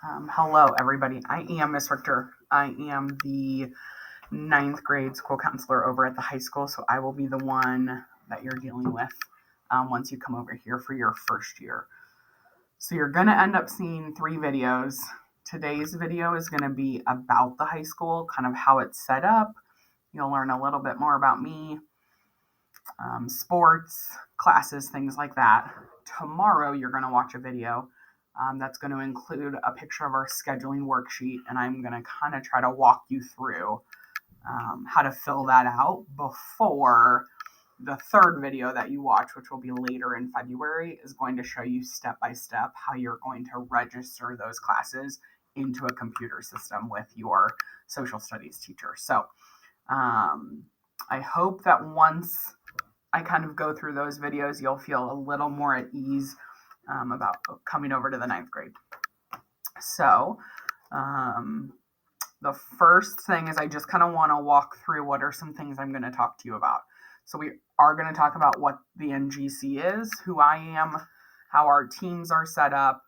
Hello, everybody. I am Miss Richter. I am the ninth grade school counselor over at the high school, so I will be the one that you're dealing with once you come over here for your first year. So you're going to end up seeing 3 videos. Today's video is going to be about the high school, kind of how it's set up. You'll learn a little bit more about me, sports, classes, things like that. Tomorrow, you're going to watch a video that's going to include a picture of our scheduling worksheet, and I'm going to kind of try to walk you through how to fill that out before the third video that you watch, which will be later in February, is going to show you step by step how you're going to register those classes into a computer system with your social studies teacher. So I hope that once I kind of go through those videos, you'll feel a little more at ease about coming over to the ninth grade. So the first thing is I just kind of want to walk through what are some things I'm going to talk to you about. So we are going to talk about what the NGC is, who I am, how our teams are set up.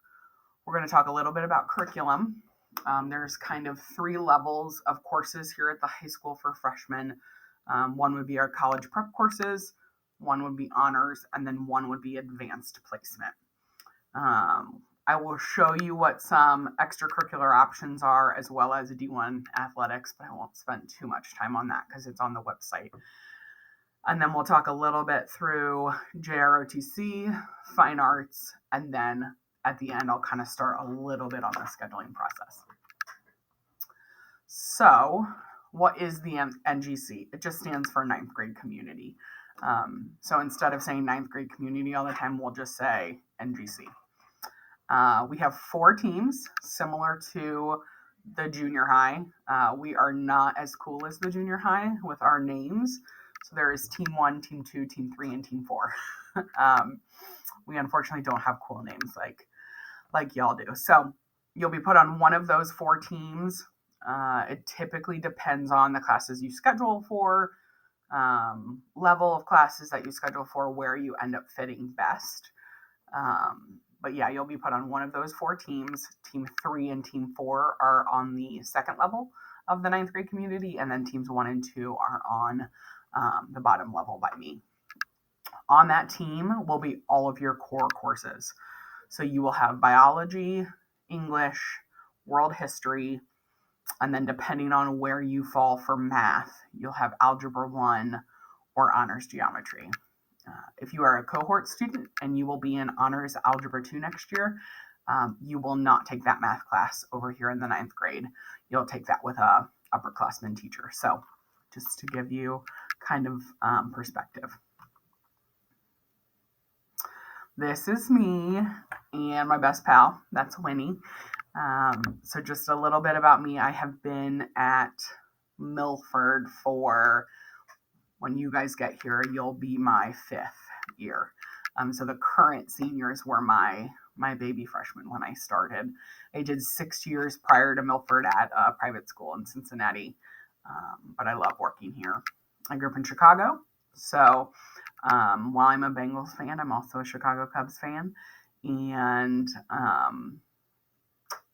We're going to talk a little bit about curriculum. There's kind of 3 levels of courses here at the high school for freshmen. One would be our college prep courses, one would be honors, and then one would be advanced placement. I will show you what some extracurricular options are, as well as D1 athletics, but I won't spend too much time on that because it's on the website. And then we'll talk a little bit through JROTC, fine arts, and then at the end, I'll kind of start a little bit on the scheduling process. So what is the NGC? It just stands for ninth grade community. So instead of saying ninth grade community all the time, we'll just say NGC. We have 4 teams, similar to the junior high. We are not as cool as the junior high with our names. So there is Team 1, Team 2, Team 3, and Team 4. We unfortunately don't have cool names like y'all do. So you'll be put on one of those 4 teams. It typically depends on the classes you schedule for, level of classes that you schedule for, where you end up fitting best. But yeah, you'll be put on one of those 4 teams. Team 3 and Team 4 are on the second level of the ninth grade community, and then teams 1 and 2 are on the bottom level by me. On that team will be all of your core courses. So you will have biology, English, world history, and then depending on where you fall for math, you'll have algebra 1 or honors geometry. If you are a cohort student and you will be in honors algebra 2 next year, you will not take that math class over here in the ninth grade. You'll take that with a upperclassman teacher. So just to give you kind of perspective. This is me and my best pal. That's Winnie. So just a little bit about me. I have been at Milford for, when you guys get here, you'll be my 5th year. So the current seniors were my baby freshmen when I started. I did 6 years prior to Milford at a private school in Cincinnati, but I love working here. I grew up in Chicago, so while I'm a Bengals fan, I'm also a Chicago Cubs fan, and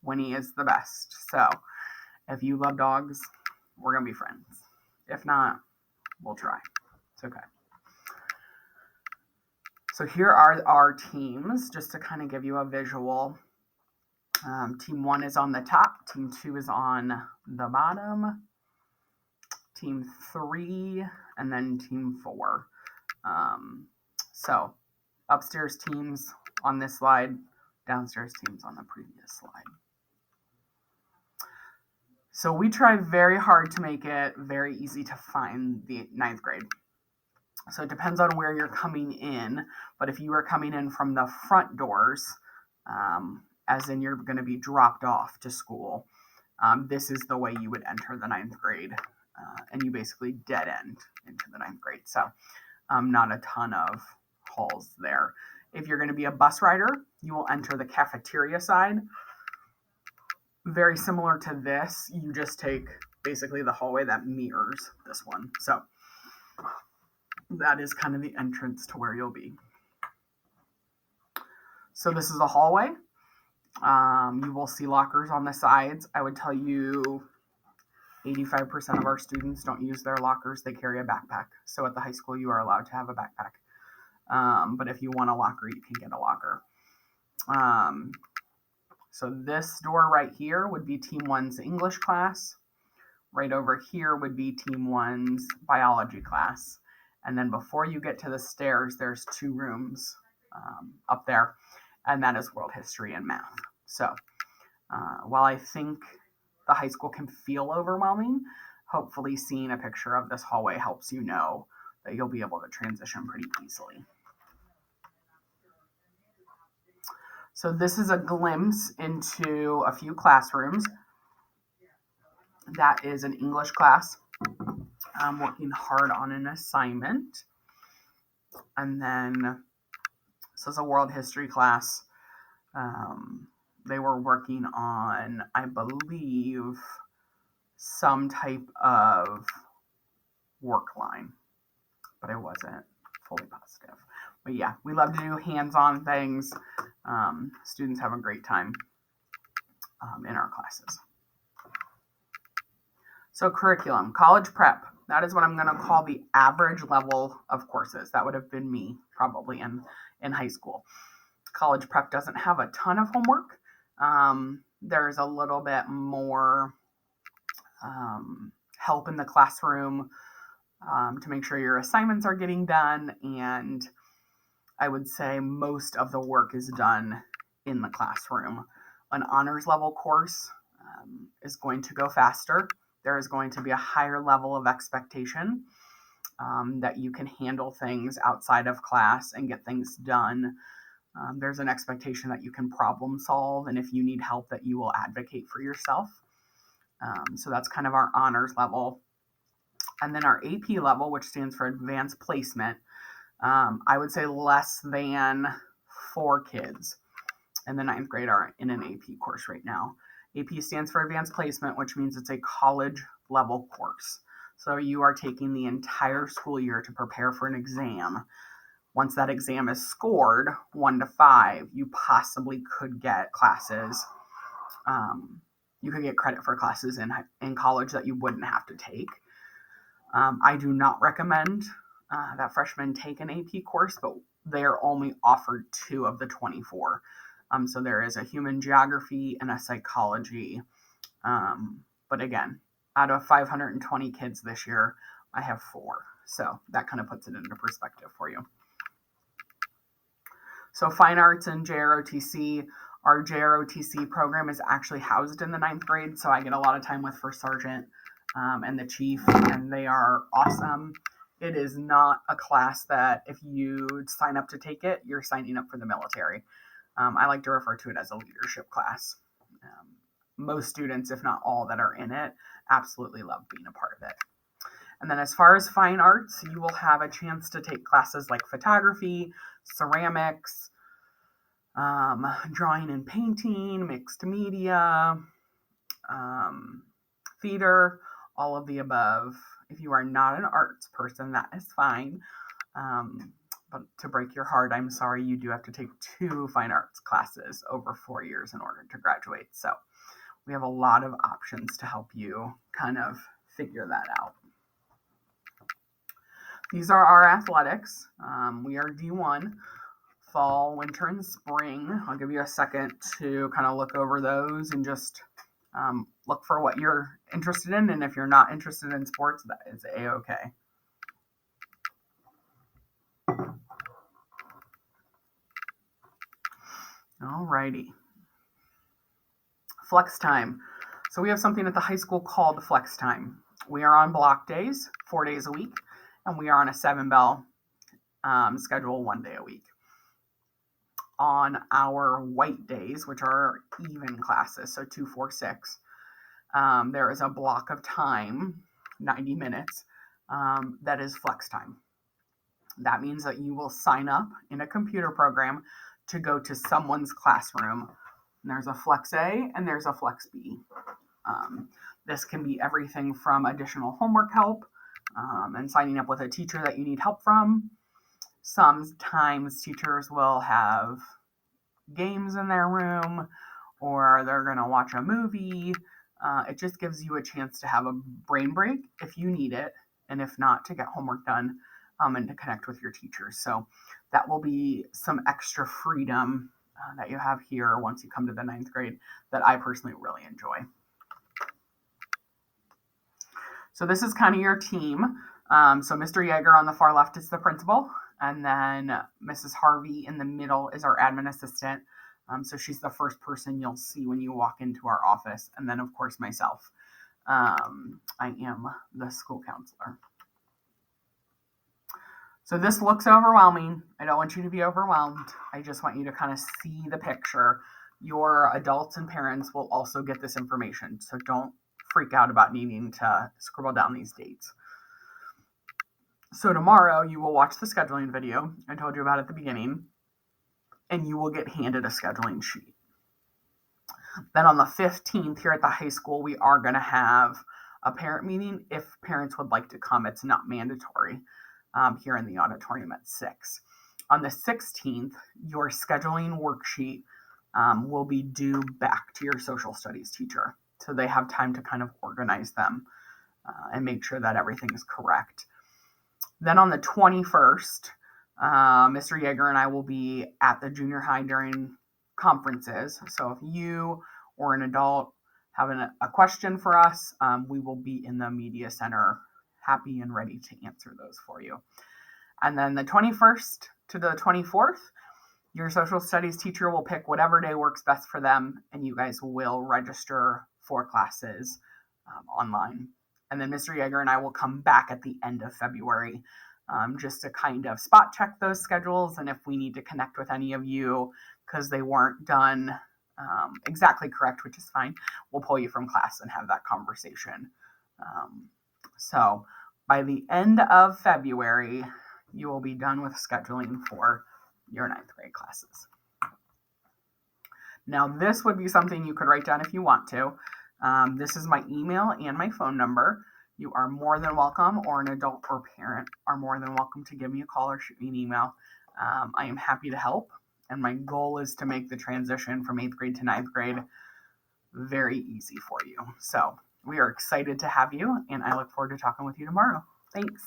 Winnie is the best. So if you love dogs, we're going to be friends. If not, we'll try. It's okay. So here are our teams, just to kind of give you a visual. Team 1 is on the top. Team 2 is on the bottom. Team 3, and then Team 4. So upstairs teams on this slide, downstairs teams on the previous slide. So we try very hard to make it very easy to find the ninth grade. So it depends on where you're coming in, but if you are coming in from the front doors, as in you're going to be dropped off to school, this is the way you would enter the ninth grade, and you basically dead end into the ninth grade. So not a ton of halls there. If you're going to be a bus rider, you will enter the cafeteria side. Very similar to this, you just take basically the hallway that mirrors this one. So that is kind of the entrance to where you'll be. So this is a hallway. You will see lockers on the sides. I would tell you 85% of our students don't use their lockers. They carry a backpack. So at the high school, you are allowed to have a backpack. But if you want a locker, you can get a locker. So this door right here would be Team 1's English class. Right over here would be Team 1's biology class. And then before you get to the stairs, there's 2 rooms up there, and that is world history and math. So while I think the high school can feel overwhelming, hopefully seeing a picture of this hallway helps you know that you'll be able to transition pretty easily. So this is a glimpse into a few classrooms. That is an English class. I'm working hard on an assignment. And then this is a world history class. They were working on, I believe, some type of work line, but I wasn't fully positive. But yeah, we love to do hands-on things. Students have a great time in our classes. So curriculum, college prep, that is what I'm going to call the average level of courses. That would have been me probably in high school. College prep doesn't have a ton of homework. There's a little bit more help in the classroom to make sure your assignments are getting done. And I would say most of the work is done in the classroom. An honors level course is going to go faster. There is going to be a higher level of expectation that you can handle things outside of class and get things done. There's an expectation that you can problem solve, and if you need help, that you will advocate for yourself. So that's kind of our honors level. And then our AP level, which stands for advanced placement, I would say less than 4 kids in the 9th grade are in an AP course right now. AP stands for advanced placement, which means it's a college level course. So you are taking the entire school year to prepare for an exam. Once that exam is scored 1 to 5, you possibly could get classes. You could get credit for classes in college that you wouldn't have to take. I do not recommend that freshmen take an AP course, but they are only offered 2 of the 24. So there is a human geography and a psychology. But again, out of 520 kids this year, I have 4. So that kind of puts it into perspective for you. So fine arts and JROTC. Our JROTC program is actually housed in the 9th grade. So I get a lot of time with First Sergeant and the chief, and they are awesome. It is not a class that if you sign up to take it, you're signing up for the military. I like to refer to it as a leadership class. Most students, if not all that are in it, absolutely love being a part of it. And then as far as fine arts, you will have a chance to take classes like photography, ceramics, drawing and painting, mixed media, theater, all of the above. If you are not an arts person, that is fine. But to break your heart, I'm sorry, you do have to take 2 fine arts classes over 4 years in order to graduate. So we have a lot of options to help you kind of figure that out. These are our athletics. We are D1, fall, winter, and spring. I'll give you a second to kind of look over those and just look for what you're interested in. And if you're not interested in sports, that is A-okay. Alrighty. Flex time. So we have something at the high school called flex time. We are on block days, 4 days a week, and we are on a 7-bell schedule 1 day a week. On our white days, which are even classes, so 2, 4, 6, there is a block of time, 90 minutes, that is flex time. That means that you will sign up in a computer program to go to someone's classroom. And there's a Flex A and there's a Flex B. This can be everything from additional homework help and signing up with a teacher that you need help from. Sometimes teachers will have games in their room, or they're going to watch a movie. It just gives you a chance to have a brain break if you need it, and if not, to get homework done and to connect with your teachers. So that will be some extra freedom that you have here once you come to the 9th grade that I personally really enjoy. So this is kind of your team. So Mr. Yeager on the far left is the principal, and then Mrs. Harvey in the middle is our admin assistant. So she's the first person you'll see when you walk into our office. And then, of course, myself. I am the school counselor. So this looks overwhelming. I don't want you to be overwhelmed. I just want you to kind of see the picture. Your adults and parents will also get this information. So don't freak out about needing to scribble down these dates. So tomorrow you will watch the scheduling video I told you about at the beginning, and you will get handed a scheduling sheet. Then on the 15th here at the high school, we are going to have a parent meeting if parents would like to come. It's not mandatory here in the auditorium at 6. On the 16th, your scheduling worksheet will be due back to your social studies teacher. So they have time to kind of organize them and make sure that everything is correct. Then on the 21st, Mr. Yeager and I will be at the junior high during conferences. So if you or an adult have a question for us, we will be in the media center happy and ready to answer those for you. And then the 21st to the 24th, your social studies teacher will pick whatever day works best for them, and you guys will register for classes online. And then Mr. Yeager and I will come back at the end of February just to kind of spot check those schedules. And if we need to connect with any of you because they weren't done exactly correct, which is fine, we'll pull you from class and have that conversation. So by the end of February, you will be done with scheduling for your 9th grade classes. Now, this would be something you could write down if you want to. This is my email and my phone number. You are more than welcome, or an adult or parent are more than welcome to give me a call or shoot me an email. I am happy to help, and my goal is to make the transition from 8th grade to 9th grade very easy for you. So we are excited to have you, and I look forward to talking with you tomorrow. Thanks.